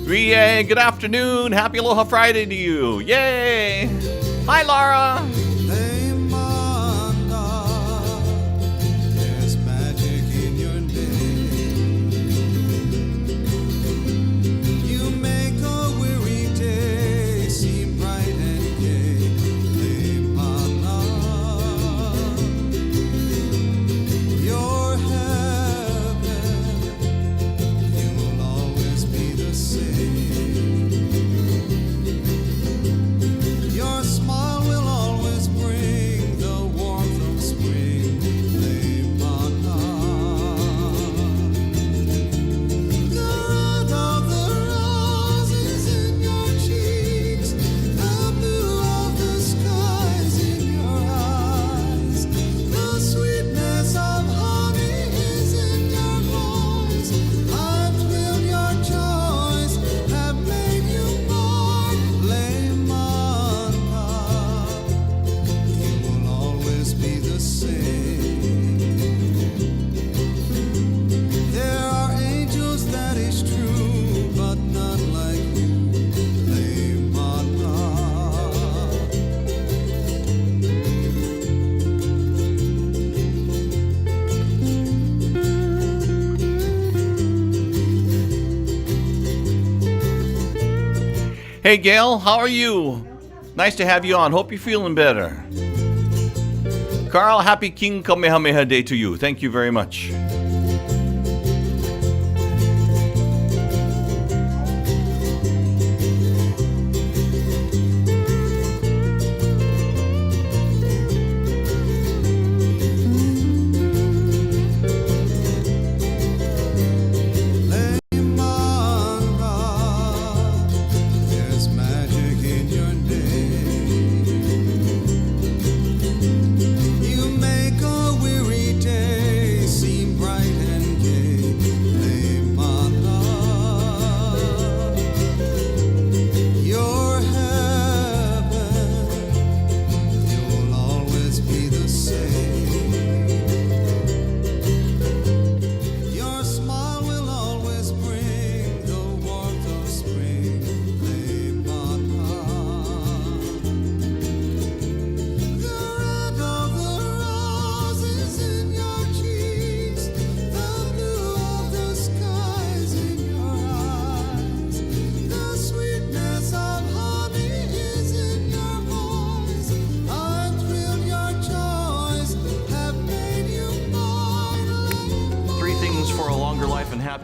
Rie, good afternoon. Happy Aloha Friday to you. Yay. Hi, Laura. Hey, Gail, how are you? Nice to have you on. Hope you're feeling better. Carl, happy King Kamehameha Day to you. Thank you very much.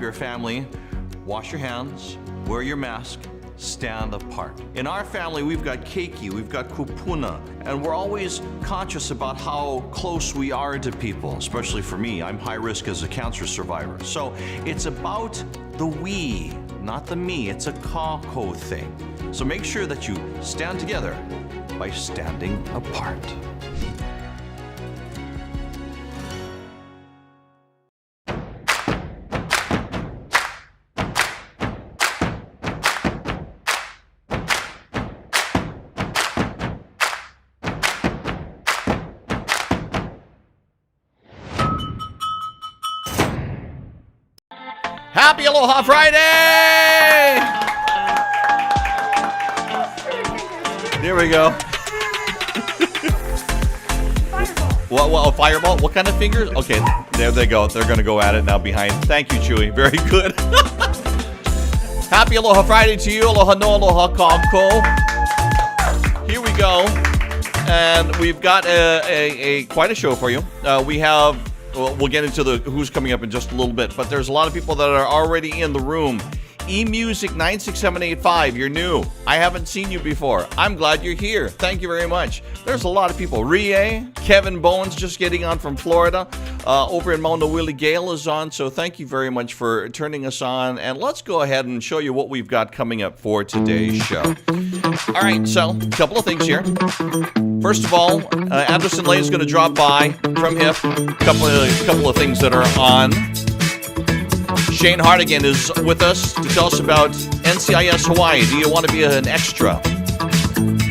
Your family, wash your hands, wear your mask, stand apart. In our family, we've got keiki, we've got kupuna, and we're always conscious about how close we are to people, especially for me. I'm high risk as a cancer survivor. So it's about the we, not the me. It's a kako thing. So make sure that you stand together by standing apart. Happy Aloha Friday! There we go. Fireball. What, a fireball? What kind of fingers? Okay, there they go. They're going to go at it now behind. Thank you, Chewy. Very good. Happy Aloha Friday to you. Aloha no aloha kako. Here we go. And we've got quite a show for you. We have... We'll get into the who's coming up in just a little bit, but there's a lot of people that are already in the room. eMusic 96785, you're new. I haven't seen you before. I'm glad you're here. Thank you very much. There's a lot of people. Rie, Kevin Bones just getting on from Florida. Over in Mauna Willie, Gail is on, so thank you very much for turning us on. And let's go ahead and show you what we've got coming up for today's show. All right, so a couple of things here. First of all, Anderson Lane is going to drop by from HIF. A couple of things that are on. Shayne Hartigan is with us to tell us about NCIS Hawaii. Do you want to be an extra?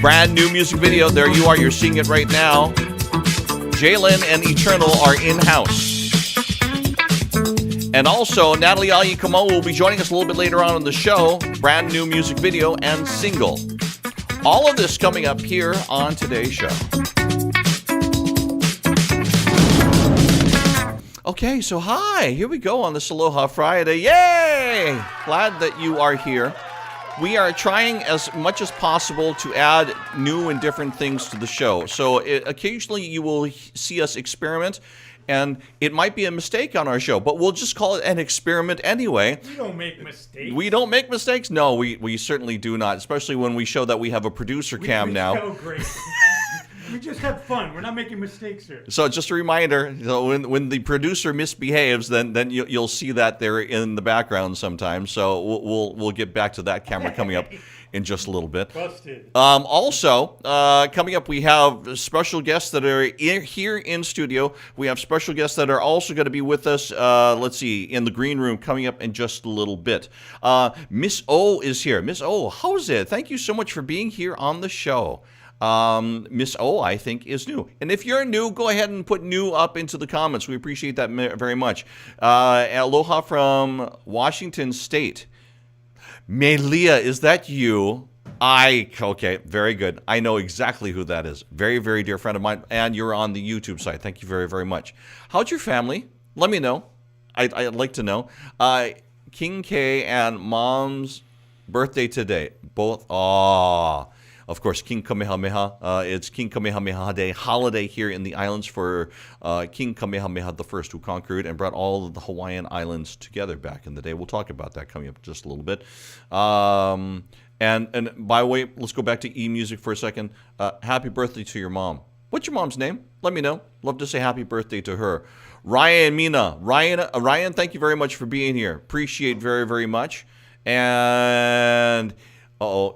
Brand new music video. There you are. You're seeing it right now. J.Lyn and ETRNL are in-house. And also, Natalie Ai Kamauu will be joining us a little bit later on in the show. Brand new music video and single. All of this coming up here on today's show. Okay, so hi, here we go on this Aloha Friday. Yay! Glad that you are here. We are trying as much as possible to add new and different things to the show. So occasionally you will see us experiment, and it might be a mistake on our show, but we'll just call it an experiment anyway. We don't make mistakes. We don't make mistakes? No, we certainly do not, especially when we show that we have a producer cam now. Oh, great. We just have fun. We're not making mistakes here. So just a reminder, when the producer misbehaves, then you'll see that they're in the background sometimes. So we'll get back to that camera coming up in just a little bit. Busted. Also, coming up, we have special guests that are here in studio. We have special guests that are also going to be with us, let's see, in the green room coming up in just a little bit. Miss O is here. Miss O, how's it? Thank you so much for being here on the show. Miss O, I think, is new. And if you're new, go ahead and put new up into the comments. We appreciate that very much. Aloha from Washington State. Melia, is that you? Okay, very good. I know exactly who that is. Very, very dear friend of mine. And you're on the YouTube site. Thank you very, very much. How's your family? Let me know. I'd like to know. King K and Mom's birthday today. Both. Of course, King Kamehameha. It's King Kamehameha Day holiday here in the islands for King Kamehameha the First, who conquered and brought all of the Hawaiian islands together back in the day. We'll talk about that coming up just a little bit. And by the way, let's go back to E-Music for a second. Happy birthday to your mom. What's your mom's name? Let me know. Love to say happy birthday to her. Ryan Mina. Ryan, thank you very much for being here. Appreciate very, very much. And...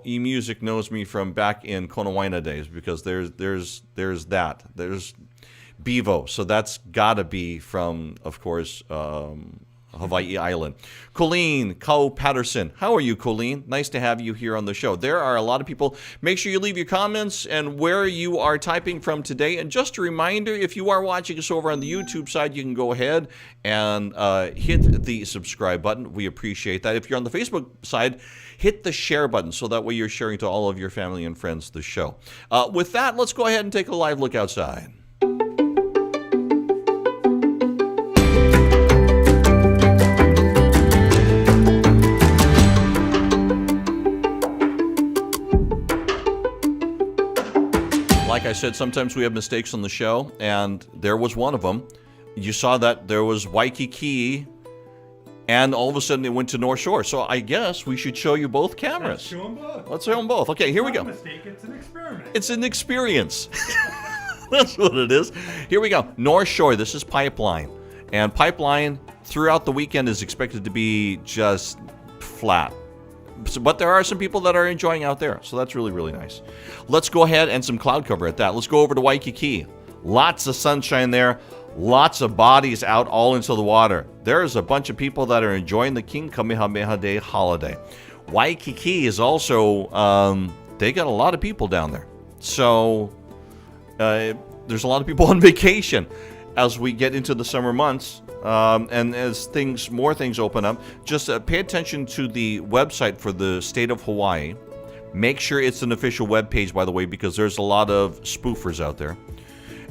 E-Music knows me from back in Konawaina days because there's that. There's Bevo. So that's got to be from, of course, Hawaii Island. Colleen Kau Patterson. How are you, Colleen? Nice to have you here on the show. There are a lot of people. Make sure you leave your comments and where you are typing from today. And just a reminder, if you are watching us over on the YouTube side, you can go ahead and hit the subscribe button. We appreciate that. If you're on the Facebook side, hit the share button so that way you're sharing to all of your family and friends the show. With that, let's go ahead and take a live look outside. Like I said, sometimes we have mistakes on the show, and there was one of them. You saw that there was Waikiki, and all of a sudden it went to North Shore. So I guess we should show you both cameras. Let's show them both. Let's show them both. Okay, here we go. It's not a mistake, it's an experiment. It's an experience. That's what it is. Here we go. North Shore, this is Pipeline. And Pipeline throughout the weekend is expected to be just flat. But there are some people that are enjoying out there, so that's really, really nice. Let's go ahead and some cloud cover at that. Let's go over to Waikiki. Lots of sunshine there. Lots of bodies out all into the water. There's a bunch of people that are enjoying the King Kamehameha Day holiday. Waikiki is also, they got a lot of people down there. So there's a lot of people on vacation as we get into the summer months. And as more things open up, just pay attention to the website for the state of Hawaii. Make sure it's an official web page, by the way, because there's a lot of spoofers out there.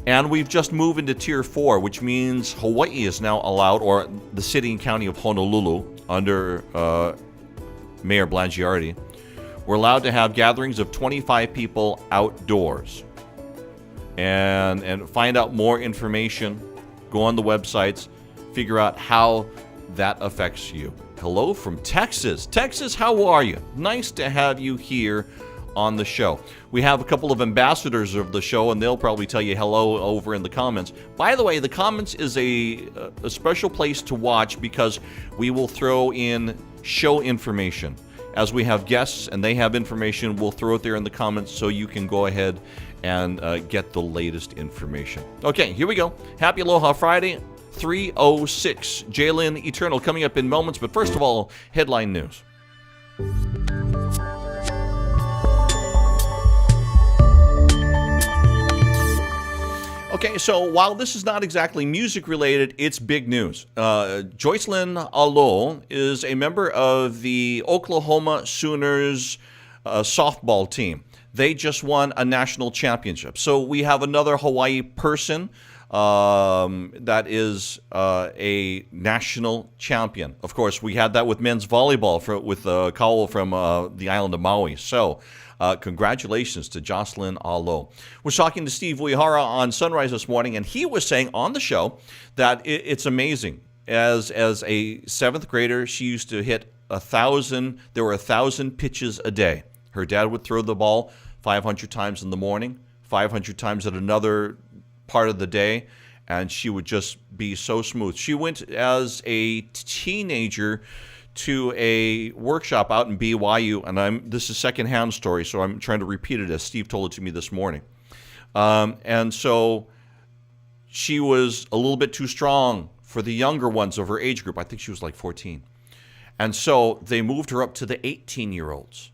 And we've just moved into Tier 4, which means Hawaii is now allowed, or the city and county of Honolulu, under Mayor Blangiardi, we're allowed to have gatherings of 25 people outdoors. And find out more information, go on the websites, figure out how that affects you. Hello from Texas. Texas, how are you? Nice to have you here on the show. We have a couple of ambassadors of the show, and they'll probably tell you hello over in the comments. By the way, the comments is a special place to watch because we will throw in show information. As we have guests and they have information, we'll throw it there in the comments so you can go ahead and get the latest information. Okay, here we go. Happy Aloha Friday. 3:06. J.Lyn ETRNL coming up in moments, but first of all, headline news. Okay, so while this is not exactly music related, it's big news. J.Lyn ETRNL is a member of the Oklahoma Sooners softball team. They just won a national championship. So we have another Hawaii person that is a national champion. Of course, we had that with men's volleyball with Kawau from the island of Maui. So congratulations to J.Lyn ETRNL. We're talking to Steve Uehara on Sunrise this morning, and he was saying on the show that it's amazing. As a 7th grader, she used to hit 1,000. There were 1,000 pitches a day. Her dad would throw the ball 500 times in the morning, 500 times at another part of the day, and she would just be so smooth. She went as a teenager to a workshop out in BYU, and this is secondhand story, so I'm trying to repeat it as Steve told it to me this morning. And so she was a little bit too strong for the younger ones of her age group. I think she was like 14. And so they moved her up to the 18-year-olds.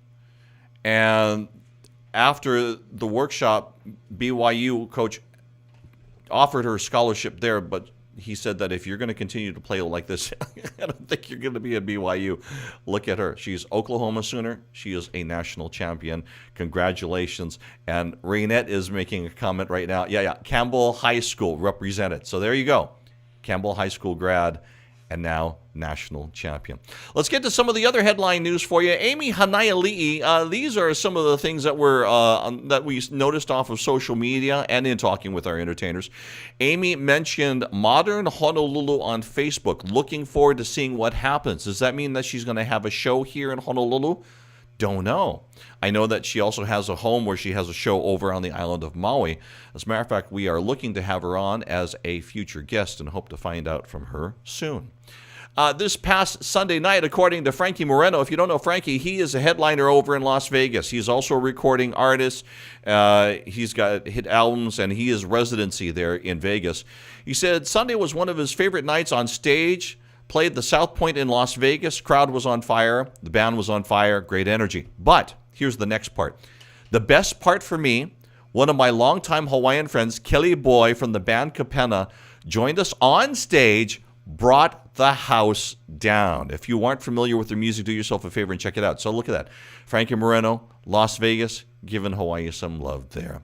And after the workshop, BYU coach offered her a scholarship there, but he said that if you're going to continue to play like this, I don't think you're going to be at BYU. Look at her. She's Oklahoma Sooner. She is a national champion. Congratulations. And Raynette is making a comment right now. Yeah. Campbell High School represented. So there you go. Campbell High School grad and now national champion. Let's get to some of the other headline news for you. Amy Hanaiali'i, these are some of the things that that we noticed off of social media and in talking with our entertainers. Amy mentioned Modern Honolulu on Facebook. Looking forward to seeing what happens. Does that mean that she's going to have a show here in Honolulu? Don't know. I know that she also has a home where she has a show over on the island of Maui. As a matter of fact, we are looking to have her on as a future guest and hope to find out from her soon. This past Sunday night, according to Frankie Moreno, if you don't know Frankie, he is a headliner over in Las Vegas. He's also a recording artist. He's got hit albums, and he is residency there in Vegas. He said Sunday was one of his favorite nights on stage. Played the South Point in Las Vegas. Crowd was on fire. The band was on fire. Great energy. But here's the next part. The best part for me, one of my longtime Hawaiian friends, Kelly Boy from the band Kapena, joined us on stage, brought the house down. If you aren't familiar with their music, do yourself a favor and check it out. So look at that. Frankie Moreno, Las Vegas, giving Hawaii some love there.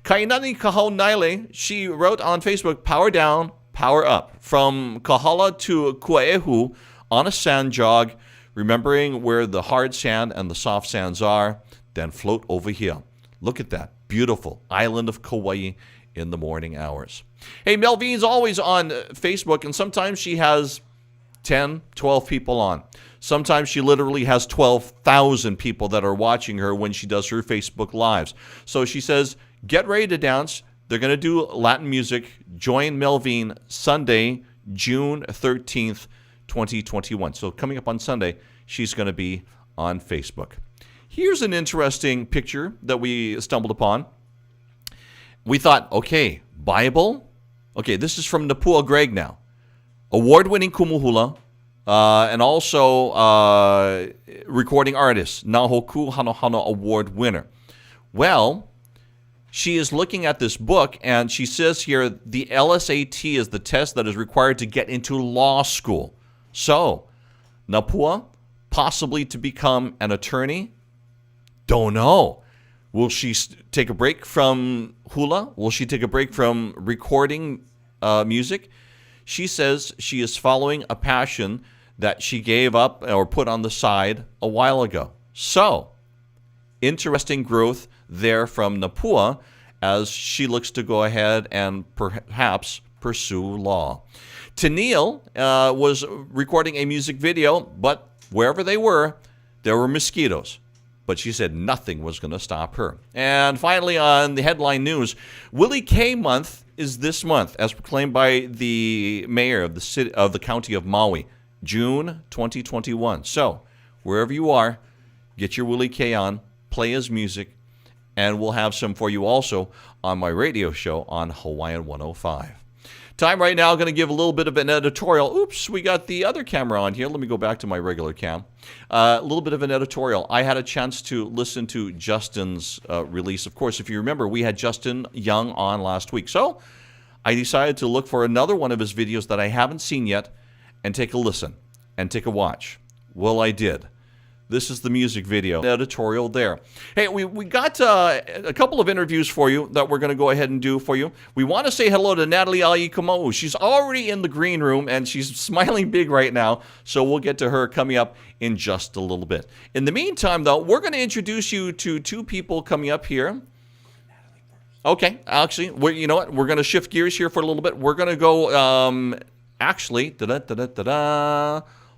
Kainani Kahaunaile, she wrote on Facebook, power down, power up. From Kahala to Kuaehu on a sand jog, remembering where the hard sand and the soft sands are, then float over here. Look at that. Beautiful island of Kauai in the morning hours. Hey, Melvine's always on Facebook, and sometimes she has 10, 12 people on. Sometimes she literally has 12,000 people that are watching her when she does her Facebook Lives. So she says, get ready to dance. They're going to do Latin music. Join Melvine Sunday, June 13th, 2021. So coming up on Sunday, she's going to be on Facebook. Here's an interesting picture that we stumbled upon. We thought, okay, Bible. Okay, this is from Napua Greg now. Award-winning kumuhula and also recording artist, Nahoku Hanohano Award winner. Well, she is looking at this book, and she says here, the LSAT is the test that is required to get into law school. So, Napua, possibly to become an attorney? Don't know. Will she take a break from hula? Will she take a break from recording music? She says she is following a passion that she gave up or put on the side a while ago. So, interesting growth there from Napua as she looks to go ahead and perhaps pursue law. Tennille was recording a music video, but wherever they were, there were mosquitoes. But she said nothing was going to stop her. And finally, on the headline news, Willie K Month is this month, as proclaimed by the mayor of the city of the county of Maui, June 2021. So, wherever you are, get your Willie K on, play his music, and we'll have some for you also on my radio show on Hawaiian 105. Time right now, going to give a little bit of an editorial. Oops, we got the other camera on here. Let me go back to my regular cam. A little bit of an editorial. I had a chance to listen to Justin's release. Of course, if you remember, we had Justin Young on last week. So I decided to look for another one of his videos that I haven't seen yet and take a listen and take a watch. Well, I did. This is the music video editorial there. Hey, we got a couple of interviews for you that we're going to go ahead and do for you. We want to say hello to Natalie Ai Kamauu. She's already in the green room, and she's smiling big right now, so we'll get to her coming up in just a little bit. In the meantime, though, we're going to introduce you to two people coming up here. Okay, actually, you know what? We're going to shift gears here for a little bit. We're going to go, actually,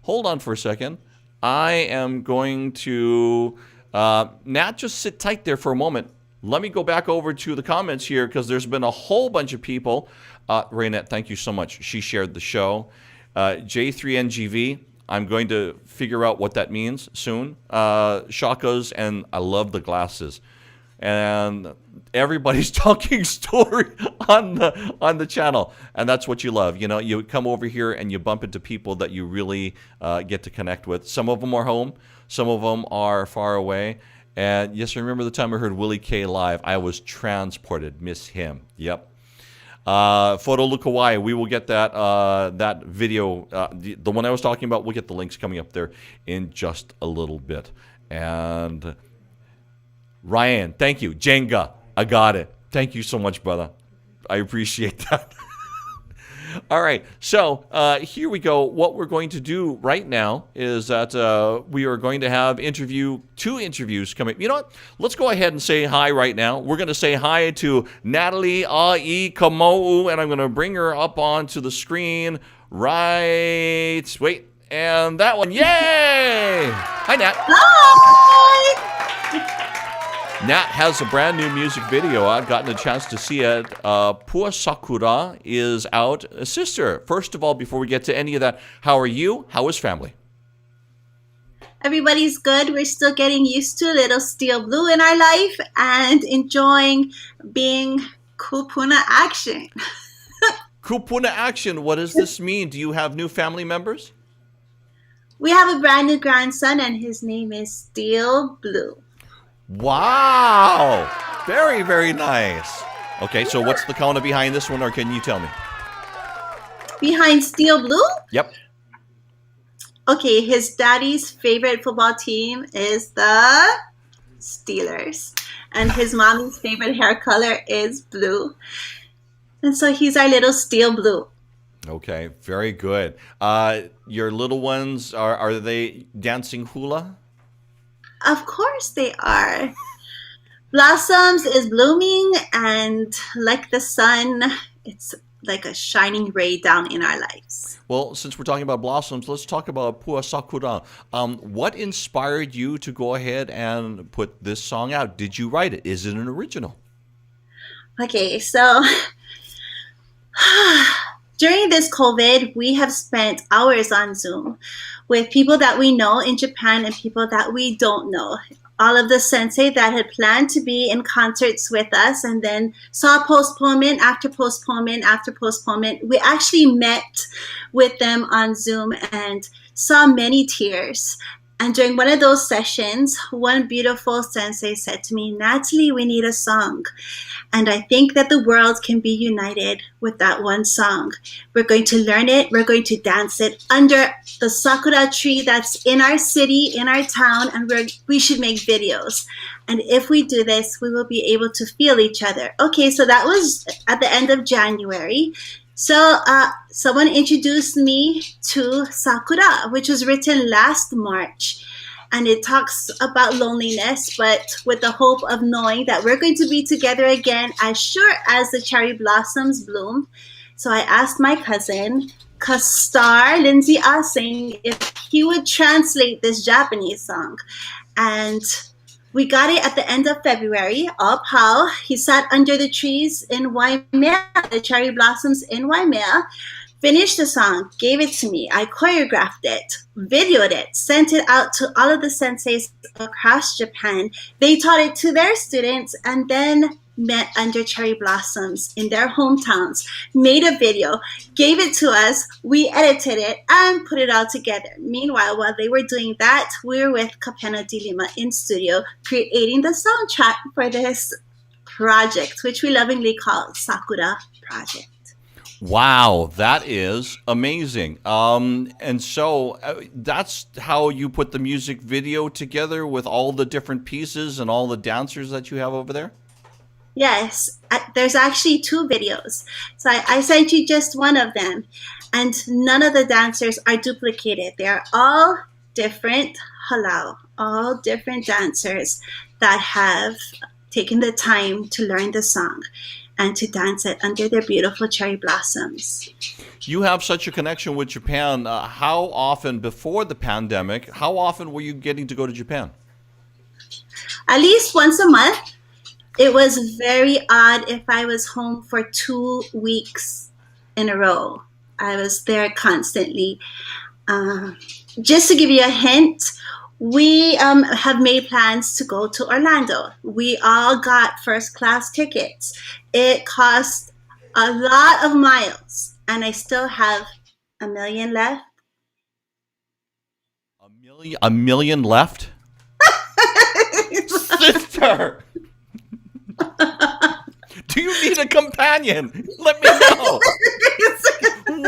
hold on for a second. I am going to, Nat, just sit tight there for a moment. Let me go back over to the comments here because there's been a whole bunch of people. Raynette, thank you so much. She shared the show. J3NGV, I'm going to figure out what that means soon. Shakas, and I love the glasses. And everybody's talking story on the channel, and that's what you love. You know, you come over here and you bump into people that you really get to connect with. Some of them are home, some of them are far away. And yes, I remember the time I heard Willie K live. I was transported. Miss him. Yep. Photo Lukawai, we will get that that video, the one I was talking about. We'll get the links coming up there in just a little bit. And Ryan, thank you. Jenga, I got it. Thank you so much, brother. I appreciate that. All right, so here we go. What we're going to do right now is that we are going to have two interviews coming. You know what? Let's go ahead and say hi right now. We're going to say hi to Natalie Ai Kamauu, and I'm going to bring her up onto the screen right. Wait, and that one. Yay! Hi, Nat. Hi! Nat has a brand new music video. I've gotten a chance to see it. Pua Sakura is out. Sister, first of all, before we get to any of that, how are you? How is family? Everybody's good. We're still getting used to little Steel Blue in our life and enjoying being kupuna action. Kupuna action, what does this mean? Do you have new family members? We have a brand new grandson, and his name is Steel Blue. Wow! Very, very nice. Okay, so what's the counter behind this one, or can you tell me? Behind Steel Blue? Yep. Okay, his daddy's favorite football team is the Steelers. And his mommy's favorite hair color is blue. And so he's our little Steel Blue. Okay, very good. Your little ones, are they dancing hula? Of course they are. Blossoms is blooming, and like the sun, it's like a shining ray down in our lives. Well, since we're talking about blossoms, let's talk about Pua Sakura. What inspired you to go ahead and put this song out? Did you write it? Is it an original? Okay, so during this COVID, we have spent hours on Zoom with people that we know in Japan and people that we don't know. All of the sensei that had planned to be in concerts with us and then saw postponement after postponement after postponement. We actually met with them on Zoom and saw many tears. And during one of those sessions, one beautiful sensei said to me, "Natalie, we need a song. And I think that the world can be united with that one song. We're going to learn it. We're going to dance it under the sakura tree that's in our city, in our town, and we should make videos. And if we do this, we will be able to feel each other." Okay, so that was at the end of January. So someone introduced me to Sakura, which was written last March. And it talks about loneliness, but with the hope of knowing that we're going to be together again as sure as the cherry blossoms bloom. So I asked my cousin, Kastar Lindsay Asing, if he would translate this Japanese song. And we got it at the end of February. All pao. He sat under the trees in Waimea, the cherry blossoms in Waimea. Finished the song, gave it to me. I choreographed it, videoed it, sent it out to all of the senseis across Japan. They taught it to their students and then met under cherry blossoms in their hometowns, made a video, gave it to us. We edited it and put it all together. Meanwhile, while they were doing that, we were with Kapena Dilima in studio creating the soundtrack for this project, which we lovingly call Sakura Project. Wow, that is amazing. And so that's how you put the music video together with all the different pieces and all the dancers that you have over there? Yes, there's actually two videos. So I sent you just one of them, and none of the dancers are duplicated. They are all different halal, all different dancers that have taken the time to learn the song and to dance it under their beautiful cherry blossoms. You have such a connection with Japan. How often, before the pandemic, how often were you getting to go to Japan? At least once a month. It was very odd if I was home for 2 weeks in a row. I was there constantly. Just to give you a hint, we have made plans to go to Orlando. We all got first class tickets. It cost a lot of miles, and I still have $1 million left. A million left? Sister! Do you need a companion? Let me know.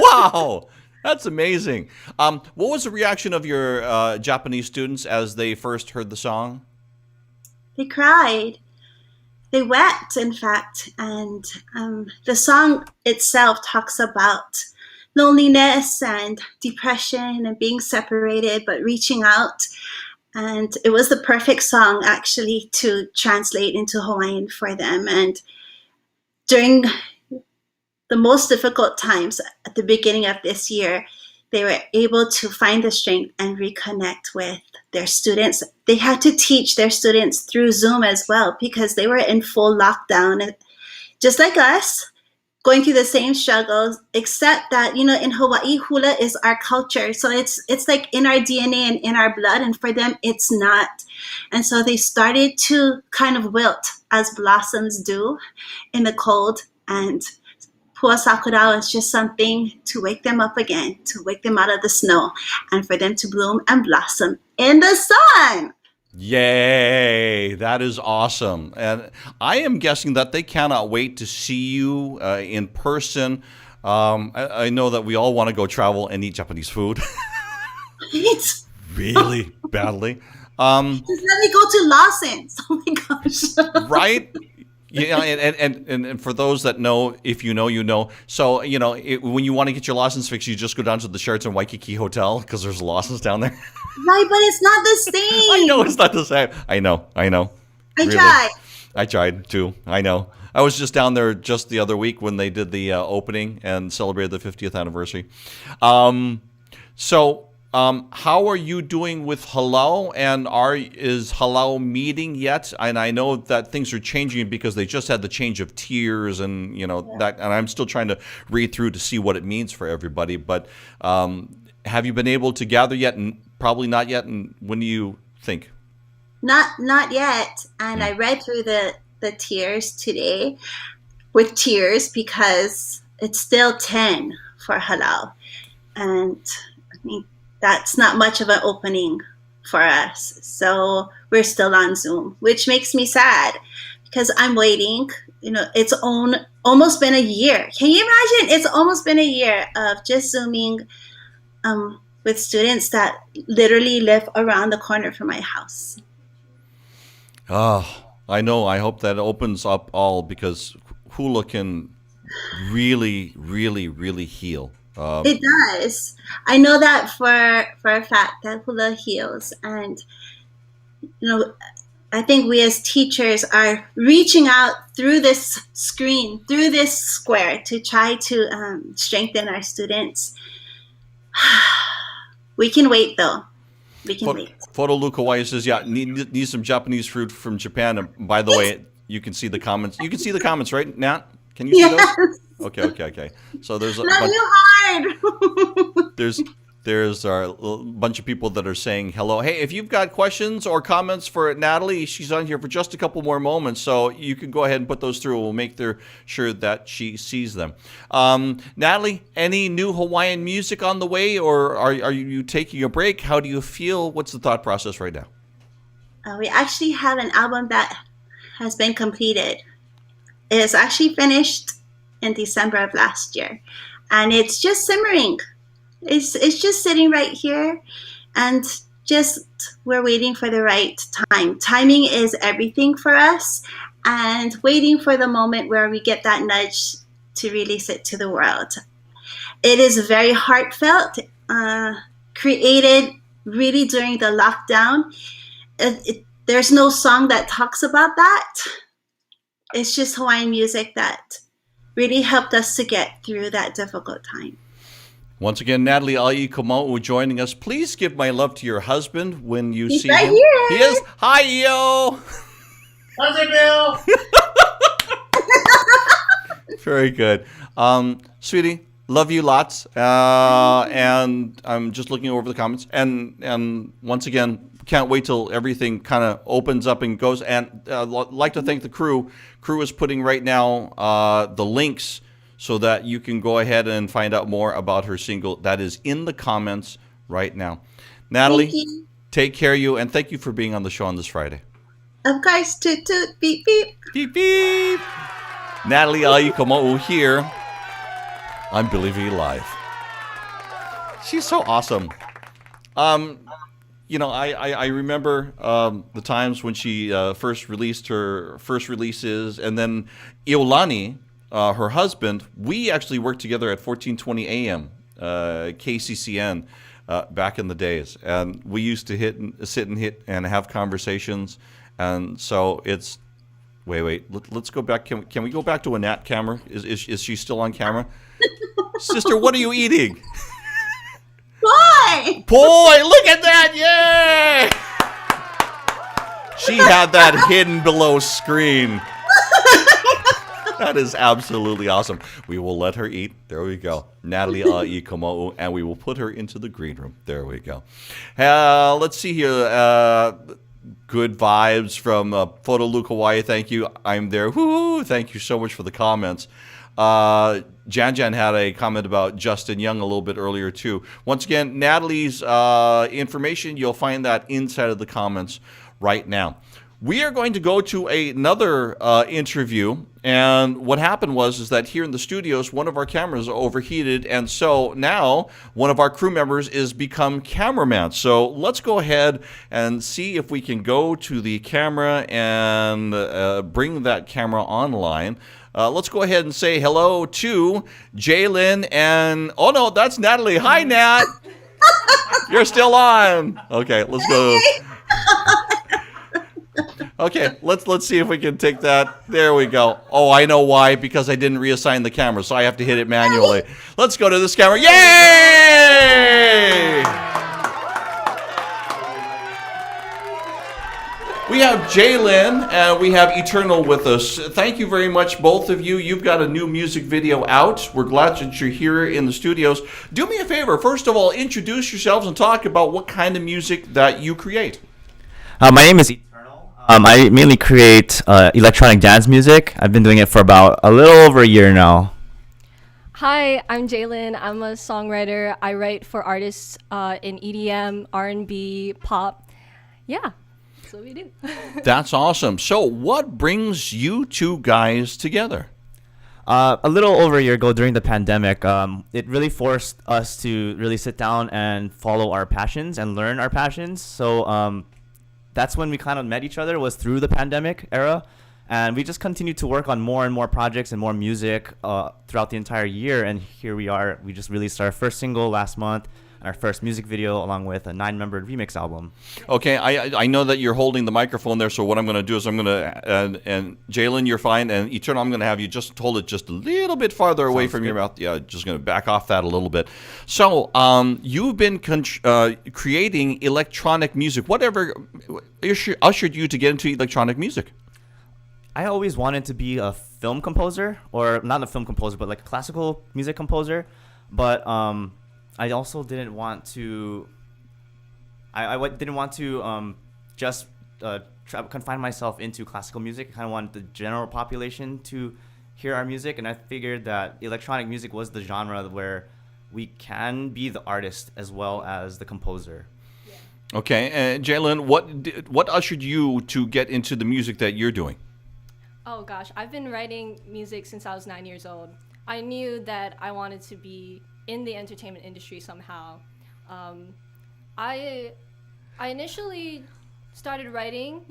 Wow, that's amazing. What was the reaction of your Japanese students as they first heard the song? They cried. They wept, in fact. And the song itself talks about loneliness and depression and being separated, but reaching out. And it was the perfect song, actually, to translate into Hawaiian for them. And during the most difficult times at the beginning of this year, they were able to find the strength and reconnect with their students. They had to teach their students through Zoom as well, because they were in full lockdown. And just like us, going through the same struggles, except that, you know, in Hawaii, hula is our culture. So it's like in our DNA and in our blood, and for them, it's not. And so they started to kind of wilt as blossoms do in the cold. And Pua Sakura is just something to wake them up again, to wake them out of the snow, and for them to bloom and blossom in the sun. Yay, that is awesome. And I am guessing that they cannot wait to see you in person. I know that we all want to go travel and eat Japanese food. It's Really badly. just let me go to Lawson's. Oh my gosh. Right? Yeah, and for those that know, if you know, you know. So, you know, when you want to get your Lawson's fix, you just go down to the Sheraton Waikiki Hotel because there's Lawson's down there. Right, but it's not the same. I know it's not the same. I know. I Really. tried. I tried too. I know. I was just down there just the other week when they did the opening and celebrated the 50th anniversary. How are you doing with halal? And is halal meeting yet? And I know that things are changing because they just had the change of tiers, and you know that. And I'm still trying to read through to see what it means for everybody. But have you been able to gather yet? And probably not yet. And when do you think? Not yet. And I read through the tiers today with tears, because it's still 10 for halal. And I mean, that's not much of an opening for us. So we're still on Zoom, which makes me sad because I'm waiting. You know, it's almost been a year. Can you imagine? It's almost been a year of just Zooming with students that literally live around the corner from my house. Oh, I know. I hope that opens up all, because hula can really, really, really heal. It does. I know that for a fact that hula heals. And, you know, I think we as teachers are reaching out through this screen, through this square, to try to strengthen our students. We can wait, though. We can wait. Photo Luke Hawaii says, yeah, need some Japanese fruit from Japan. And by the way, you can see the comments. You can see the comments, right, Nat? Can you see those? Okay. So there's a Love you hard. there's a bunch of people that are saying hello. Hey, if you've got questions or comments for Natalie, she's on here for just a couple more moments, so you can go ahead and put those through. We'll make sure that she sees them. Natalie, any new Hawaiian music on the way, or are you taking a break? How do you feel? What's the thought process right now? We actually have an album that has been completed. It is actually finished. in December of last year. And it's just simmering. It's just sitting right here, and just we're waiting for the right time. Timing is everything for us, and waiting for the moment where we get that nudge to release it to the world. It is very heartfelt, created really during the lockdown. There's no song that talks about that. It's just Hawaiian music that really helped us to get through that difficult time. Once again, Natalie Ai Kamauu joining us. Please give my love to your husband when you He's see right him. here. He is. Hi, Io. How's it, Bill? Very good. Sweetie, love you lots. And I'm just looking over the comments. And once again, can't wait till everything kind of opens up and goes. And like to thank the crew. Crew is putting right now the links so that you can go ahead and find out more about her single. That is in the comments right now. Natalie, take care of you, and thank you for being on the show on this Friday. Of course, toot toot, beep beep. Beep beep. Natalie Ai Kamauu here on Billy V Live. She's so awesome. You know, I remember the times when she first released her first releases, and then Iolani, her husband, we actually worked together at 1420 AM, KCCN, back in the days. And we used to sit and have conversations. And so it's, wait, let's go back. Can we go back to a Nat camera? Is she still on camera? Sister, what are you eating? Boy! Boy, look at that, yay! She had that hidden below screen. That is absolutely awesome. We will let her eat. There we go. Natalie Ai Kamauu, and we will put her into the green room. There we go. Let's see here. Good vibes from Photoluke, Hawaii. Thank you. I'm there. Woo! Thank you so much for the comments. Jan had a comment about Justin Young a little bit earlier, too. Once again, Natalie's information, you'll find that inside of the comments right now. We are going to go to another interview, and what happened was that here in the studios, one of our cameras overheated, and so now one of our crew members is become cameraman. So let's go ahead and see if we can go to the camera and bring that camera online. Let's go ahead and say hello to J.Lyn and, oh no, that's Natalie. Hi, Nat. You're still on. Okay, let's go. Okay, let's see if we can take that. There we go. Oh, I know why. Because I didn't reassign the camera, so I have to hit it manually. Let's go to this camera. Yay! We have J.Lyn and we have Eternal with us. Thank you very much, both of you. You've got a new music video out. We're glad that you're here in the studios. Do me a favor. First of all, introduce yourselves and talk about what kind of music that you create. My name is Eternal. I mainly create electronic dance music. I've been doing it for about a little over a year now. Hi, I'm J.Lyn. I'm a songwriter. I write for artists in EDM, R&B, pop. Yeah, that's what we do. That's awesome. So what brings you two guys together? A little over a year ago during the pandemic, it really forced us to really sit down and follow our passions and learn our passions. So that's when we kind of met each other, was through the pandemic era. And we just continued to work on more and more projects and more music throughout the entire year. And here we are. We just released our first single last month and our first music video along with a 9-membered remix album. Okay, I know that you're holding the microphone there, so what I'm going to do is I'm going to, and J.Lyn, you're fine, and Eternal, I'm going to have you just hold it just a little bit farther away from your mouth. Yeah, just going to back off that a little bit. So, you've been creating electronic music. Whatever ushered you to get into electronic music? I always wanted to be a film composer, or not a film composer, but like a classical music composer. But I also didn't want to. I didn't want to just confine myself into classical music. I kind of wanted the general population to hear our music, and I figured that electronic music was the genre where we can be the artist as well as the composer. Okay, and J.Lyn, what ushered you to get into the music that you're doing? Oh gosh, I've been writing music since I was 9 years old. I knew that I wanted to be in the entertainment industry somehow. I initially started writing,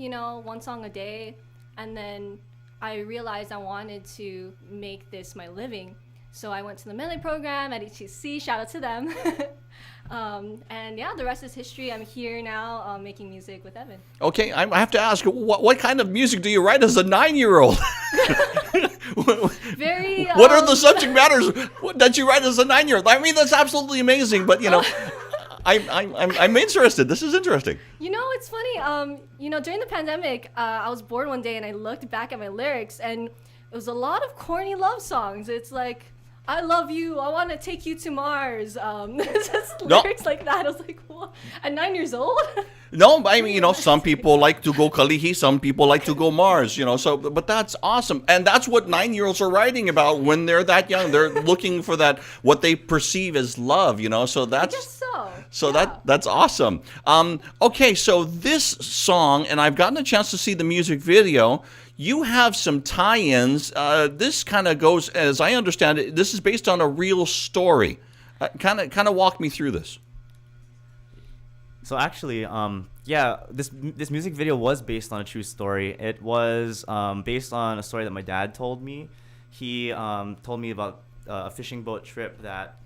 one song a day, and then I realized I wanted to make this my living. So I went to the melee program at HCC, shout out to them. And yeah, the rest is history. I'm here now making music with Evan. Okay, I have to ask, what kind of music do you write as a 9-year-old? Very. What are the subject matters that you write as a 9-year-old? I mean, that's absolutely amazing, but I'm interested. This is interesting. It's funny. During the pandemic, I was bored one day and I looked back at my lyrics, and it was a lot of corny love songs. It's like, I love you, I want to take you to Mars. Just lyrics like that. I was like, what? At 9 years old? No, I mean, some people like to go Kalihi, some people like to go Mars, but that's awesome. And that's what 9-year-olds are writing about when they're that young. They're looking for that, what they perceive as love, so that's... I guess so. So yeah. that's awesome. Okay, so this song, and I've gotten a chance to see the music video, you have some tie-ins. This kind of goes, as I understand it, this is based on a real story. Kind of walk me through this. So actually, this music video was based on a true story. It was based on a story that my dad told me. He told me about a fishing boat trip that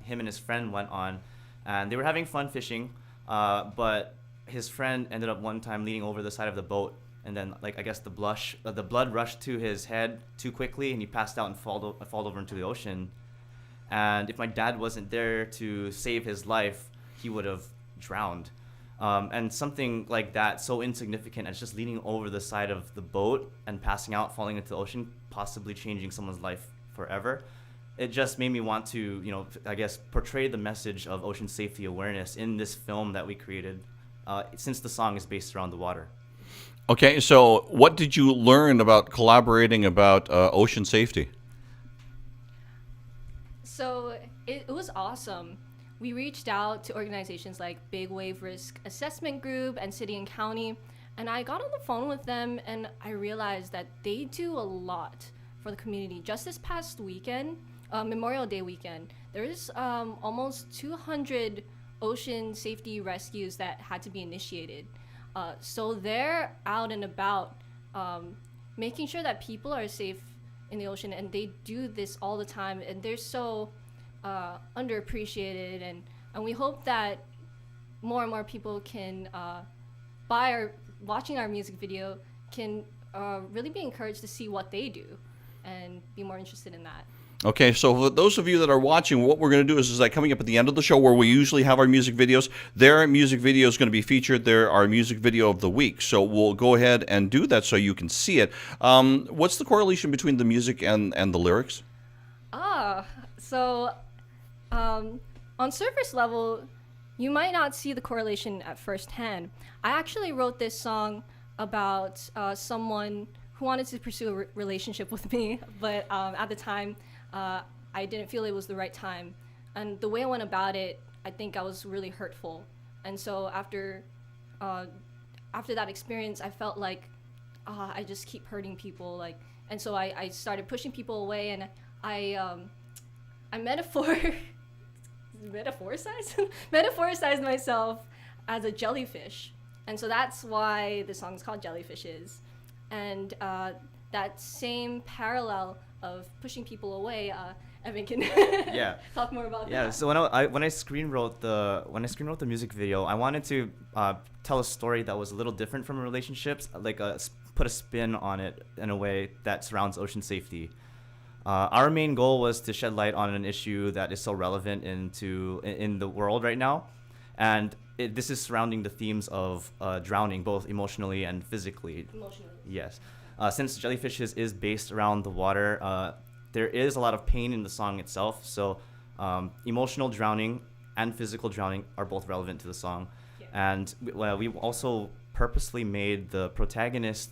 him and his friend went on, and they were having fun fishing, but his friend ended up one time leaning over the side of the boat, and then I guess the blood rushed to his head too quickly, and he passed out and fall over into the ocean. And if my dad wasn't there to save his life, he would have drowned. And something like that, so insignificant as just leaning over the side of the boat and passing out, falling into the ocean, possibly changing someone's life forever. It just made me want to, portray the message of ocean safety awareness in this film that we created, since the song is based around the water. Okay, so what did you learn about collaborating about ocean safety? So it was awesome. We reached out to organizations like Big Wave Risk Assessment Group and City and County, and I got on the phone with them, and I realized that they do a lot for the community. Just this past weekend, Memorial Day weekend, there is almost 200 ocean safety rescues that had to be initiated. So they're out and about making sure that people are safe in the ocean, and they do this all the time, and they're so underappreciated, and we hope that more and more people can watching our music video can really be encouraged to see what they do and be more interested in that. Okay, so for those of you that are watching, what we're going to do is like coming up at the end of the show where we usually have our music videos, their music video is going to be featured. They're our music video of the week. So we'll go ahead and do that so you can see it. What's the correlation between the music and the lyrics? So on surface level, you might not see the correlation at first hand. I actually wrote this song about someone who wanted to pursue a relationship with me, but at the time, I didn't feel it was the right time. And the way I went about it, I think I was really hurtful. And so after that experience, I felt like I just keep hurting people. And so I started pushing people away, and I metaphoricized myself as a jellyfish. And so that's why the song is called Jellyfishes. And that same parallel of pushing people away, Evan can talk more about that. Yeah. So when I screenwrote the music video, I wanted to tell a story that was a little different from relationships, put a spin on it in a way that surrounds ocean safety. Our main goal was to shed light on an issue that is so relevant in the world right now, and this is surrounding the themes of drowning, both emotionally and physically. Emotionally. Yes. Since Jellyfishes is based around the water, there is a lot of pain in the song itself. So emotional drowning and physical drowning are both relevant to the song. Yeah. And we also purposely made the protagonist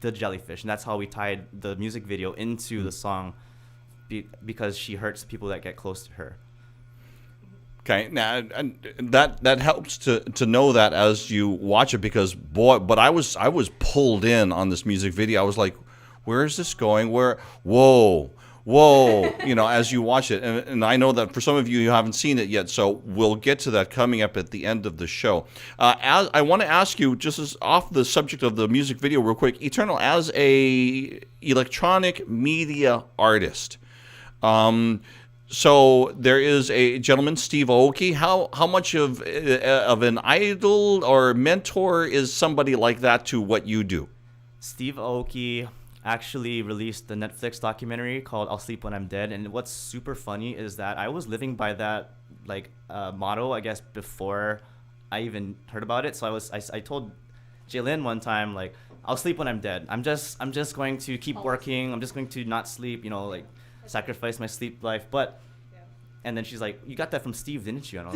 the jellyfish, and that's how we tied the music video into the song, because she hurts people that get close to her. Okay, now that helps to know that as you watch it, because boy, but I was pulled in on this music video. I was like, where is this going? Whoa, as you watch it. And I know that for some of you haven't seen it yet, so we'll get to that coming up at the end of the show. As I want to ask you, just as off the subject of the music video real quick, Eternal, as a electronic media artist, so there is a gentleman, Steve Aoki. How much of an idol or mentor is somebody like that to what you do? Steve Aoki actually released the Netflix documentary called "I'll Sleep When I'm Dead," and what's super funny is that I was living by that motto, I guess, before I even heard about it. So I told J.Lyn one time, like, I'll sleep when I'm dead. I'm just going to keep working. I'm just going to not sleep, sacrifice my sleep life. But and then she's like, you got that from Steve, didn't you? And I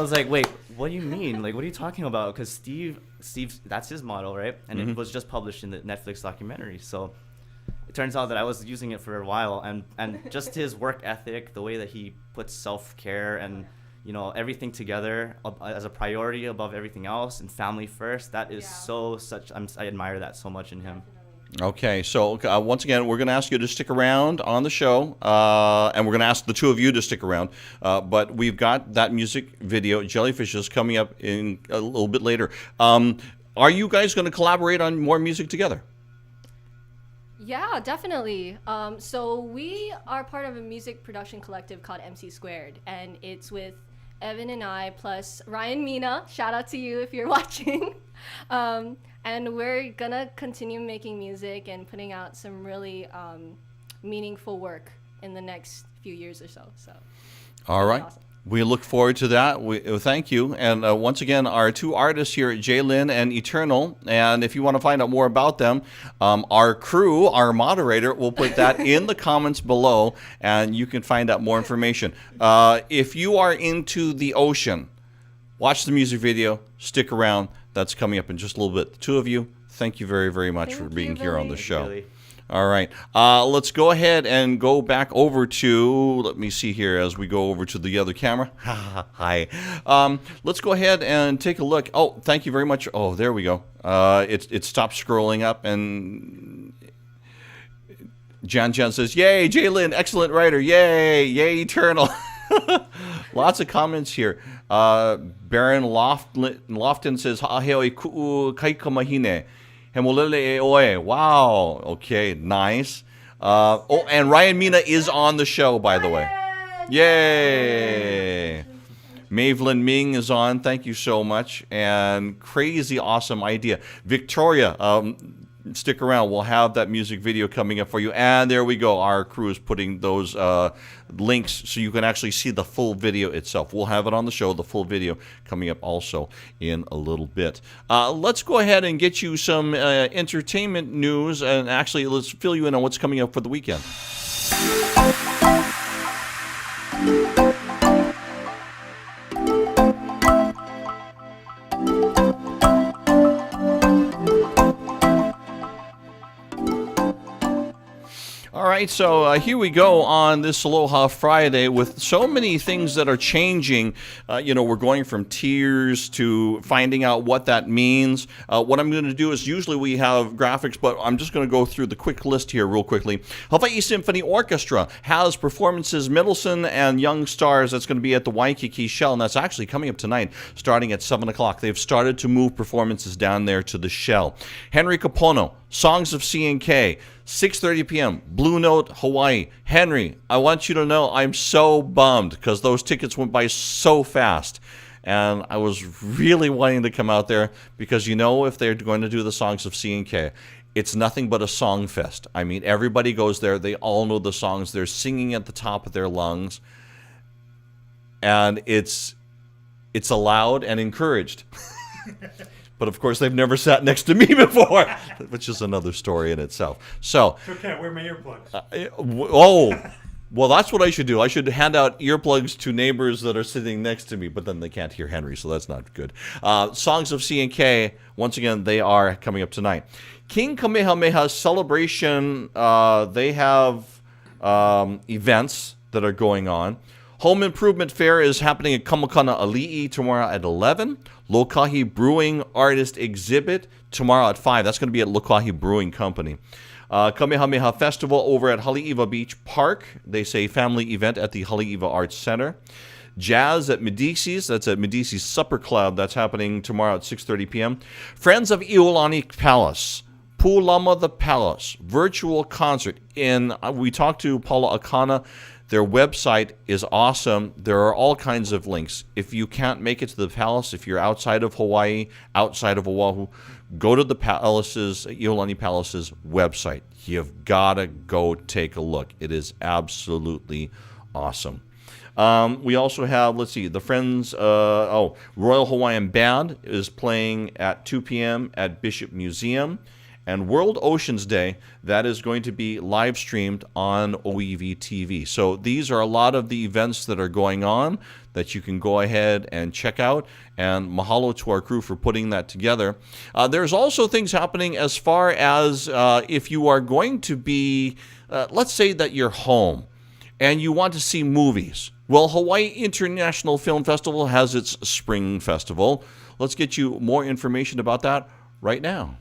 was like, wait, what do you mean? Like, what are you talking about? Because Steve, that's his motto, right? And it was just published in the Netflix documentary. So it turns out that I was using it for a while, and just his work ethic, the way that he puts self-care and everything together as a priority above everything else, and family first. That is I admire that so much in him. Okay, so once again, we're going to ask you to stick around on the show, and we're going to ask the two of you to stick around. But we've got that music video, Jellyfishes, coming up in a little bit later. Are you guys going to collaborate on more music together? Yeah, definitely. So we are part of a music production collective called MC Squared, and it's with Evan and I, plus Ryan Mina. Shout out to you if you're watching. And we're gonna continue making music and putting out some really meaningful work in the next few years or so. So, all right. Awesome. We look forward to that. Thank you. And once again, our two artists here, J.Lyn and ETRNL. And if you want to find out more about them, our crew, our moderator, will put that in the comments below, and you can find out more information. If you are into the ocean, watch the music video. Stick around. That's coming up in just a little bit. The two of you, thank you very, very much for being here on the show. Really. All right. Let's go ahead and go back over to, let me see here as we go over to the other camera. Hi. Let's go ahead and take a look. Oh, thank you very much. Oh, there we go. It stopped scrolling up, and Jan says, yay, J.Lyn, excellent writer. Yay, Eternal. Lots of comments here. Baron Lofton says, "Ha'aheo ku'u kaikamahine. Hemolele e oe." Wow. Okay, nice. And Ryan Mina is on the show, by the way. Yay. Mavelyn Ming is on. Thank you so much. And crazy awesome idea. Victoria, stick around. We'll have that music video coming up for you. And there we go. Our crew is putting those links so you can actually see the full video itself. We'll have it on the show, the full video, coming up also in a little bit. Let's go ahead and get you some entertainment news, and actually let's fill you in on what's coming up for the weekend. All right, so here we go on this Aloha Friday with so many things that are changing. We're going from tiers to finding out what that means. What I'm going to do is, usually we have graphics, but I'm just going to go through the quick list here real quickly. Hawaii Symphony Orchestra has performances, Middleton and Young Stars. That's going to be at the Waikiki Shell, and that's actually coming up tonight, starting at 7 o'clock. They've started to move performances down there to the Shell. Henry Kapono, Songs of C&K, 6:30 p.m., Blue Note, Hawaii. Henry, I want you to know I'm so bummed because those tickets went by so fast. And I was really wanting to come out there because, if they're going to do the Songs of C&K, it's nothing but a song fest. I mean, everybody goes there. They all know the songs. They're singing at the top of their lungs. And it's allowed and encouraged. But of course, they've never sat next to me before, which is another story in itself. So, It's okay, I wear my earplugs. Well, that's what I should do. I should hand out earplugs to neighbors that are sitting next to me, but then they can't hear Henry, so that's not good. Songs of C&K, once again, they are coming up tonight. King Kamehameha Celebration, they have events that are going on. Home Improvement Fair is happening at Kamakana Ali'i tomorrow at 11. Lokahi Brewing Artist Exhibit tomorrow at 5. That's going to be at Lokahi Brewing Company. Kamehameha Festival over at Haleiwa Beach Park. They say family event at the Haleiwa Arts Center. Jazz at Medici's. That's at Medici's Supper Club. That's happening tomorrow at 6:30 p.m. Friends of Iolani Palace. Pulama the Palace. Virtual concert. We talked to Paula Akana. Their website is awesome. There are all kinds of links. If you can't make it to the palace, if you're outside of Hawaii, outside of Oahu, go to the Iolani Palace's website. You've got to go take a look. It is absolutely awesome. We also have, the Friends, Royal Hawaiian Band is playing at 2 p.m. at Bishop Museum. And World Oceans Day, that is going to be live streamed on OEV TV. So these are a lot of the events that are going on that you can go ahead and check out. And mahalo to our crew for putting that together. There's also things happening as far as if you are going to be, let's say that you're home and you want to see movies. Well, Hawaii International Film Festival has its Spring Festival. Let's get you more information about that right now.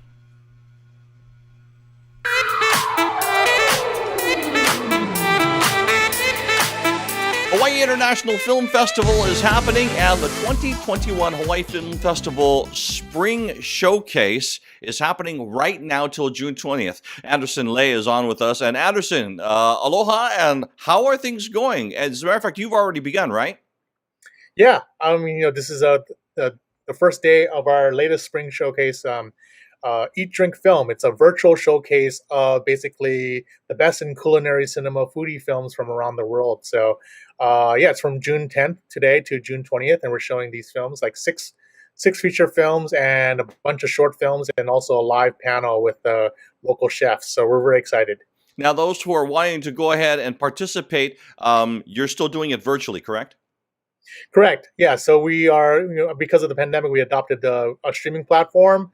Hawaii International Film Festival is happening, and the 2021 Hawaii Film Festival Spring Showcase is happening right now till June 20th. Anderson Lay is on with us. And Anderson, aloha, and how are things going? As a matter of fact, you've already begun, right? Yeah, this is the first day of our latest spring showcase, Eat, Drink, Film. It's a virtual showcase of basically the best in culinary cinema foodie films from around the world. So, it's from June 10th today to June 20th, and we're showing these films, like six feature films and a bunch of short films, and also a live panel with local chefs. So we're very excited. Now, those who are wanting to go ahead and participate, you're still doing it virtually, correct? Correct. Yeah. So we are, because of the pandemic, we adopted a streaming platform,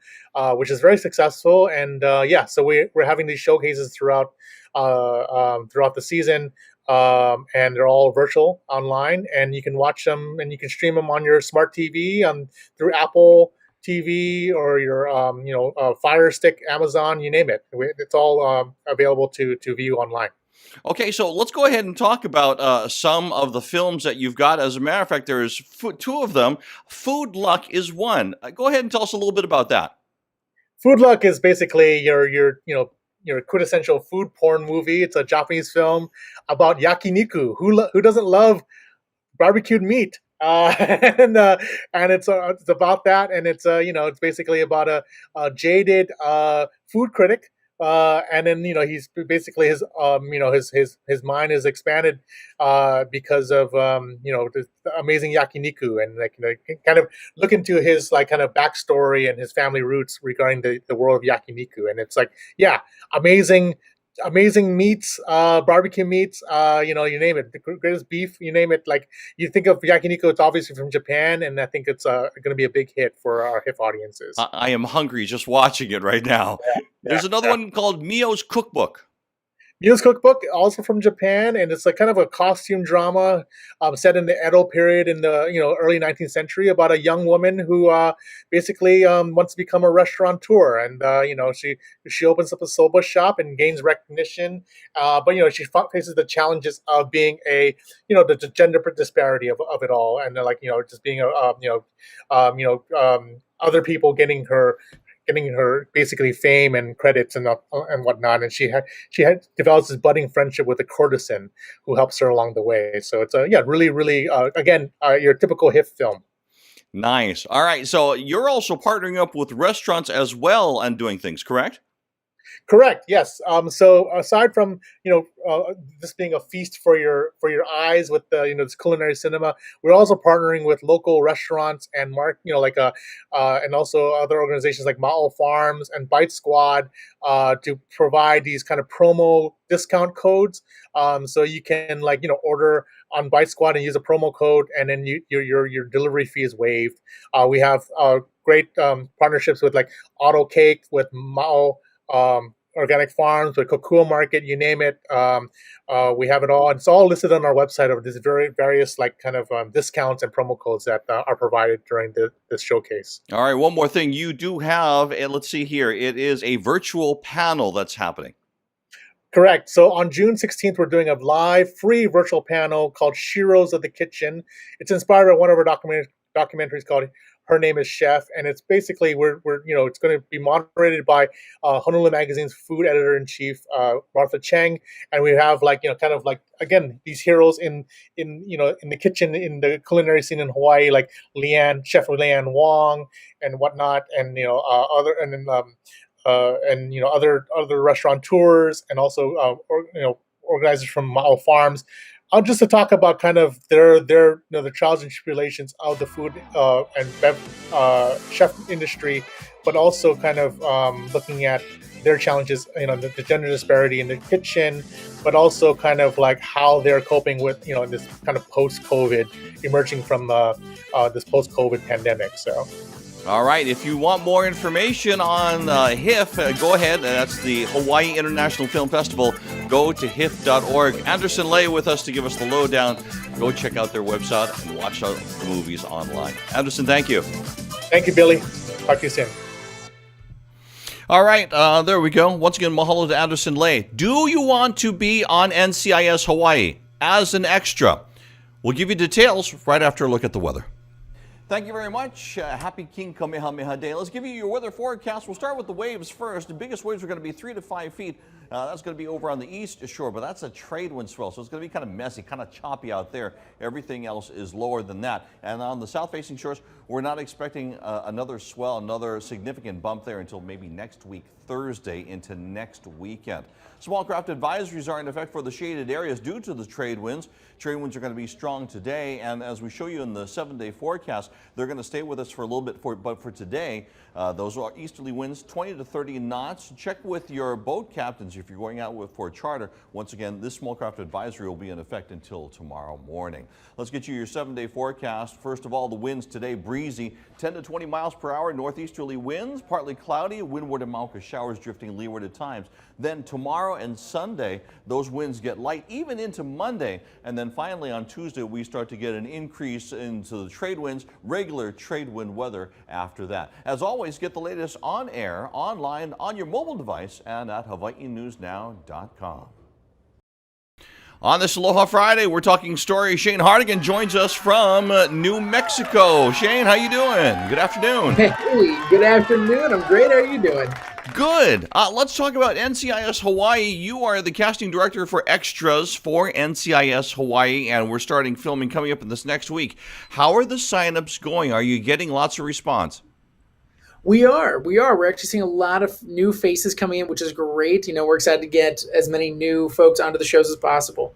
which is very successful. And so we're having these showcases throughout the season, and they're all virtual online. And you can watch them, and you can stream them on your smart TV, through Apple TV or your Fire Stick, Amazon, you name it. It's all available to view online. Okay, so let's go ahead and talk about some of the films that you've got. As a matter of fact, there's two of them. Food Luck is one. Go ahead and tell us a little bit about that. Food Luck is basically your quintessential food porn movie. It's a Japanese film about yakiniku. Who doesn't love barbecued meat? And it's about that, and it's basically about a jaded food critic. And then he's basically his mind is expanded because of the amazing yakiniku, and kind of look into his kind of backstory and his family roots regarding the world of yakiniku. And it's amazing meats, barbecue meats, you name it, the greatest beef, you name it. Like, you think of yakiniku, it's obviously from Japan, and I think it's going to be a big hit for our HIF audiences. I am hungry just watching it right now. There's another one called Mio's Cookbook. Mio's Cookbook, also from Japan, and it's kind of a costume drama set in the Edo period in the early 19th century, about a young woman who basically wants to become a restaurateur, and she opens up a soba shop and gains recognition, but she faces the challenges of being the gender disparity of it all, and just being other people getting her basically fame and credits and whatnot, and she develops this budding friendship with a courtesan who helps her along the way. So it's really again your typical HIF film. Nice. All right, so you're also partnering up with restaurants as well and doing things, correct? Correct. Yes. So aside from this being a feast for your eyes with this culinary cinema, we're also partnering with local restaurants and and also other organizations like Ma'o Farms and Bite Squad to provide these kind of promo discount codes. So you can order on Bite Squad and use a promo code, and then your delivery fee is waived. We have great partnerships with Auto Cake, with Ma'o organic farms, the Kokua Market, you name it. We have it all. It's all listed on our website of these various like kind of discounts and promo codes that are provided during this showcase. All right, one more thing. You do have, and let's see here, it is a virtual panel that's happening. Correct. So on June 16th, we're doing a live free virtual panel called Sheroes of the Kitchen. It's inspired by one of our documentaries called Her Name is Chef. And it's basically, it's going to be moderated by Honolulu Magazine's food editor-in-chief, Martha Cheng. And we have again, these heroes in the kitchen, in the culinary scene in Hawaii, like Chef Leanne Wong and whatnot. And, other restaurateurs and also organizers from Ma'o Farms, just to talk about kind of their the trials and tribulations of the food and chef industry, but also kind of looking at their challenges, the gender disparity in the kitchen, but also kind of like how they're coping with this kind of post-COVID, emerging from this post-COVID pandemic. So. All right, if you want more information on HIF, go ahead. That's the Hawaii International Film Festival. Go to HIF.org. Anderson Lay with us to give us the lowdown. Go check out their website and watch out the movies online. Anderson, thank you. Thank you, Billy. Talk to you soon. All right, there we go. Once again, mahalo to Anderson Lay. Do you want to be on NCIS Hawaii as an extra? We'll give you details right after a look at the weather. Thank you very much. Happy King Kamehameha Day. Let's give you your weather forecast. We'll start with the waves first. The biggest waves are going to be 3 to 5 feet. That's going to be over on the east shore, but that's a trade wind swell, so it's going to be kind of messy, kind of choppy out there. Everything else is lower than that. And on the south-facing shores, we're not expecting another swell, another significant bump there until maybe next week, Thursday into next weekend. Small craft advisories are in effect for the shaded areas due to the trade winds. Trade winds are going to be strong today, and as we show you in the 7-day forecast, they're going to stay with us for a little bit. But for today, those are easterly winds, 20 to 30 knots. Check with your boat captains if you're going out for a charter. Once again, this small craft advisory will be in effect until tomorrow morning. Let's get you your 7-day forecast. First of all, the winds today breezy, 10 to 20 miles per hour, northeasterly winds, partly cloudy, windward and Mauka showers drifting leeward at times. Then tomorrow and Sunday, those winds get light even into Monday. And then finally on Tuesday, we start to get an increase into the trade winds, regular trade wind weather after that. As always, get the latest on air, online, on your mobile device, and at hawaiinewsnow.com. On this Aloha Friday, we're talking story. Shayne Hartigan joins us from New Mexico. Shayne, how you doing? Good afternoon. Hey, good afternoon. I'm great. How are you doing? Good. Let's talk about NCIS Hawaii. You are the casting director for extras for NCIS Hawaii, and we're starting filming coming up in this next week. How are the signups going? Are you getting lots of response? We are. We're actually seeing a lot of new faces coming in, which is great. We're excited to get as many new folks onto the shows as possible.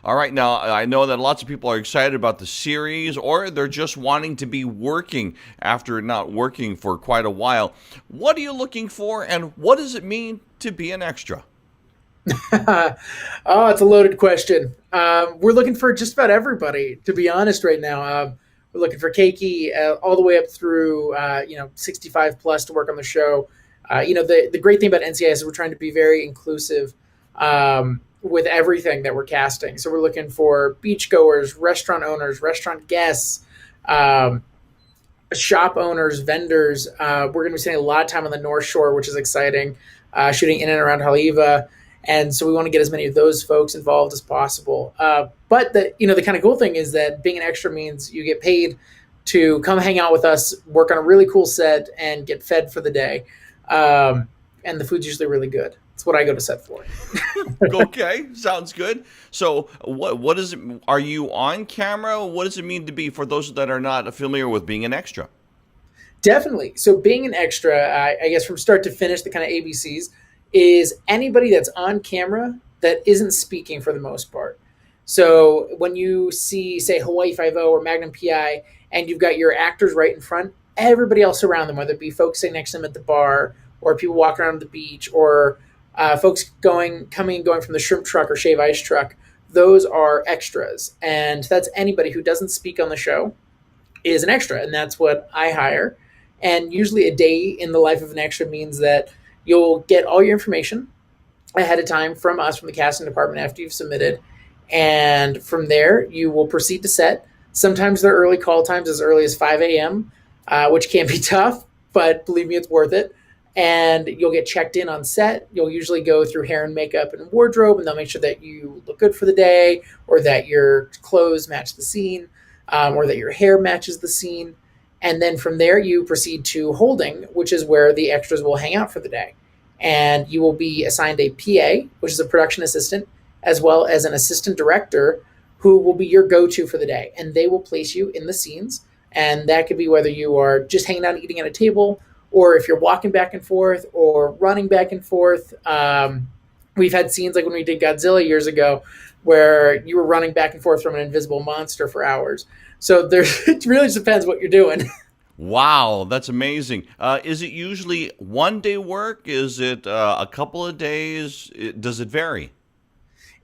All right. Now, I know that lots of people are excited about the series, or they're just wanting to be working after not working for quite a while. What are you looking for, and what does it mean to be an extra? Oh, it's a loaded question. We're looking for just about everybody, to be honest, right now. We're looking for Keiki all the way up through, 65 plus to work on the show. The great thing about NCIS is we're trying to be very inclusive with everything that we're casting. So we're looking for beachgoers, restaurant owners, restaurant guests, shop owners, vendors. We're going to be spending a lot of time on the North Shore, which is exciting, shooting in and around Haleiwa. And so we want to get as many of those folks involved as possible. But the kind of cool thing is that being an extra means you get paid to come hang out with us, work on a really cool set, and get fed for the day. And the food's usually really good. It's what I go to set for. Okay, sounds good. So what is it? Are you on camera? What does it mean to be, for those that are not familiar with being an extra? Definitely. So being an extra, I guess from start to finish, the kind of ABCs, is anybody that's on camera that isn't speaking for the most part. So when you see, say, Hawaii Five-0 or Magnum PI, and you've got your actors right in front, everybody else around them, whether it be folks sitting next to them at the bar, or people walking around the beach, or folks coming and going from the shrimp truck or shave ice truck, those are extras. And that's anybody who doesn't speak on the show is an extra, and that's what I hire. And usually a day in the life of an extra means that you'll get all your information ahead of time from us, from the casting department, after you've submitted. And from there, you will proceed to set. Sometimes there are early call times as early as 5 a.m., which can be tough, but believe me, it's worth it. And you'll get checked in on set. You'll usually go through hair and makeup and wardrobe, and they'll make sure that you look good for the day, or that your clothes match the scene, or that your hair matches the scene. And then from there, you proceed to holding, which is where the extras will hang out for the day. And you will be assigned a PA, which is a production assistant, as well as an assistant director who will be your go-to for the day. And they will place you in the scenes. And that could be whether you are just hanging out eating at a table, or if you're walking back and forth or running back and forth. We've had scenes like when we did Godzilla years ago where you were running back and forth from an invisible monster for hours. So it really just depends what you're doing. Wow, that's amazing. Is it usually one day work? Is it a couple of days? Does it vary?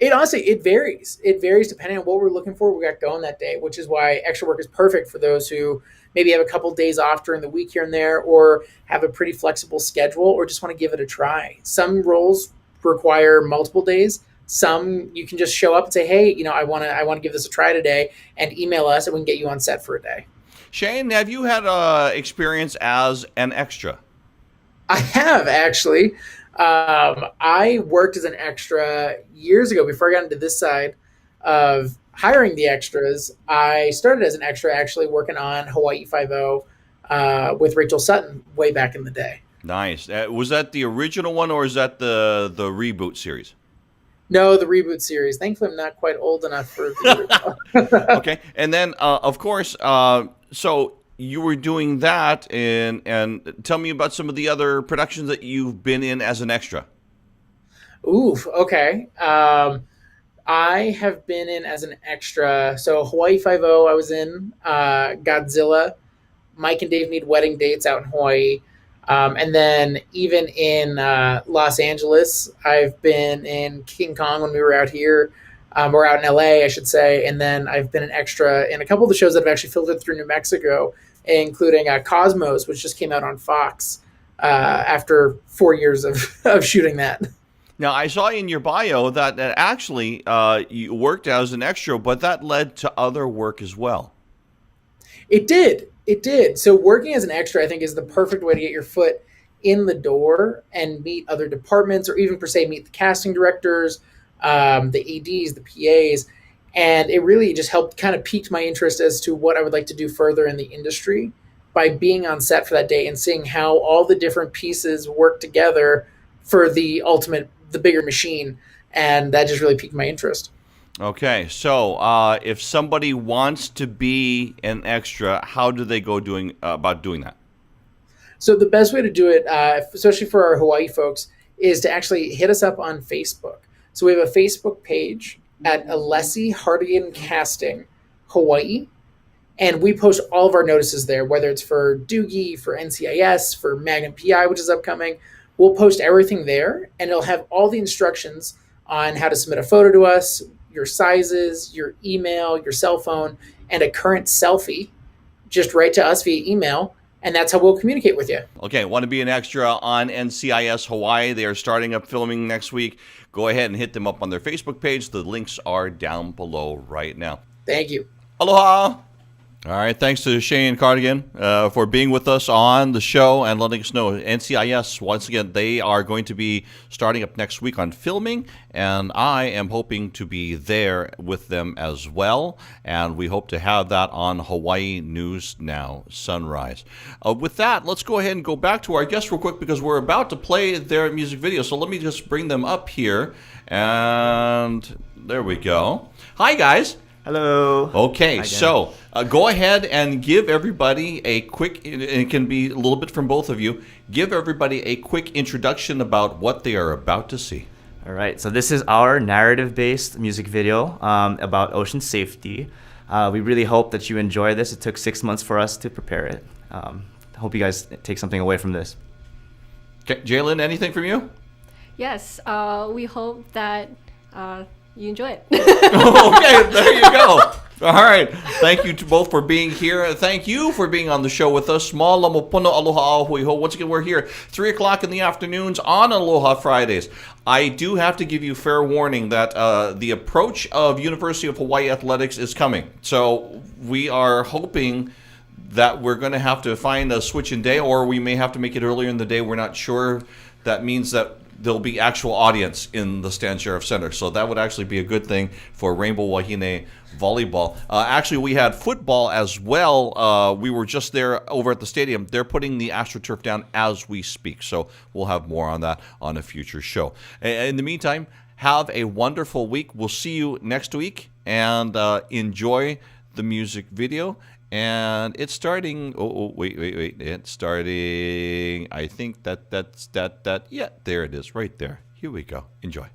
It varies. It varies depending on what we're looking for, we got going that day, which is why extra work is perfect for those who maybe have a couple days off during the week here and there, or have a pretty flexible schedule, or just want to give it a try. Some roles require multiple days. Some you can just show up and say, hey, I want to give this a try today, and email us and we can get you on set for a day. Shayne, have you had experience as an extra? I have, actually. I worked as an extra years ago before I got into this side of hiring the extras. I started as an extra actually working on Hawaii Five-0 with Rachel Sutton way back in the day. Nice. Was that the original one, or is that the reboot series? No, the reboot series. Thankfully, I'm not quite old enough for the original. Okay. And then, of course, so you were doing that, and tell me about some of the other productions that you've been in as an extra. Ooh, okay. I have been in as an extra. So Hawaii Five-0, I was in. Godzilla. Mike and Dave Need Wedding Dates out in Hawaii. And then even in Los Angeles, I've been in King Kong when we were out here, or out in LA, I should say. And then I've been an extra in a couple of the shows that have actually filtered through New Mexico, including Cosmos, which just came out on Fox after 4 years of shooting that. Now, I saw in your bio that actually you worked as an extra, but that led to other work as well. It did. It did. So working as an extra, I think, is the perfect way to get your foot in the door and meet other departments, or even per se meet the casting directors, the ADs, the PAs. And it really just helped kind of piqued my interest as to what I would like to do further in the industry by being on set for that day and seeing how all the different pieces work together for the bigger machine. And that just really piqued my interest. Okay, so if somebody wants to be an extra, how do they go about doing that? So the best way to do it, especially for our Hawaii folks, is to actually hit us up on Facebook. So we have a Facebook page at Alessi Hartigan Casting Hawaii, and we post all of our notices there, whether it's for Doogie, for NCIS, for Magnum PI, which is upcoming. We'll post everything there, and it'll have all the instructions on how to submit a photo to us, your sizes, your email, your cell phone, and a current selfie. Just write to us via email, and that's how we'll communicate with you. Okay, want to be an extra on NCIS Hawaii? They are starting up filming next week. Go ahead and hit them up on their Facebook page. The links are down below right now. Thank you. Aloha! All right, thanks to Shayne Hartigan for being with us on the show and letting us know. NCIS, once again, they are going to be starting up next week on filming, and I am hoping to be there with them as well, and we hope to have that on Hawaii News Now Sunrise. With that, let's go ahead and go back to our guests real quick, because we're about to play their music video, so let me just bring them up here, and there we go. Hi, guys. Hello. Okay, Hi, so go ahead and give everybody a quick, it can be a little bit from both of you, give everybody a quick introduction about what they are about to see. All right, so this is our narrative-based music video about ocean safety. We really hope that you enjoy this. It took 6 months for us to prepare it. Hope you guys take something away from this. Okay, J.Lyn, anything from you? Yes, we hope that you enjoy it. Okay, there you go. All right. Thank you to both for being here. Thank you for being on the show with us. Small Lamopono Aloha Ahui Ho. Once again, we're here 3 o'clock in the afternoons on Aloha Fridays. I do have to give you fair warning that the approach of University of Hawaii Athletics is coming. So we are hoping that we're going to have to find a switch in day, or we may have to make it earlier in the day. We're not sure. That means that there'll be actual audience in the Stan Sheriff Center. So that would actually be a good thing for Rainbow Wahine volleyball. Actually, we had football as well. We were just there over at the stadium. They're putting the AstroTurf down as we speak. So we'll have more on that on a future show. In the meantime, have a wonderful week. We'll see you next week, and enjoy the music video. And it's starting. Wait. It's starting. I think that's. Yeah, there it is, right there. Here we go. Enjoy.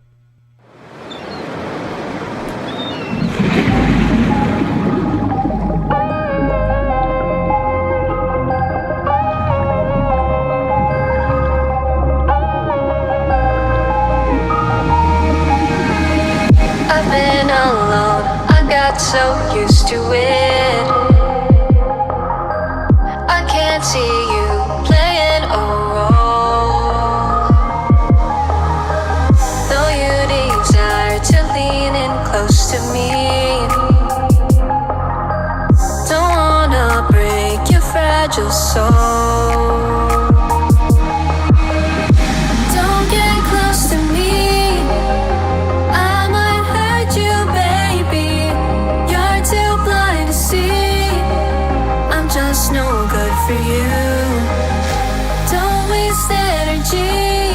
I've been alone. I got so used to it. See you playing a role. Though you desire to lean in close to me, don't wanna break your fragile soul. Don't get close to me, I might hurt you, baby. You're too blind to see, I'm just no good for you. Don't waste energy,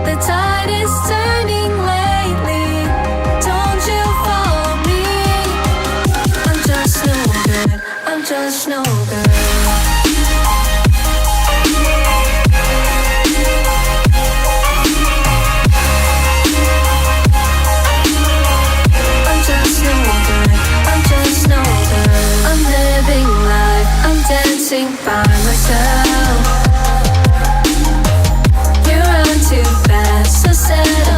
the tide is turning lately. Don't you follow me, I'm just no good, I'm just no good. I'm just no good, I'm just no good. I'm living life, I'm dancing by myself. You run too fast, so sad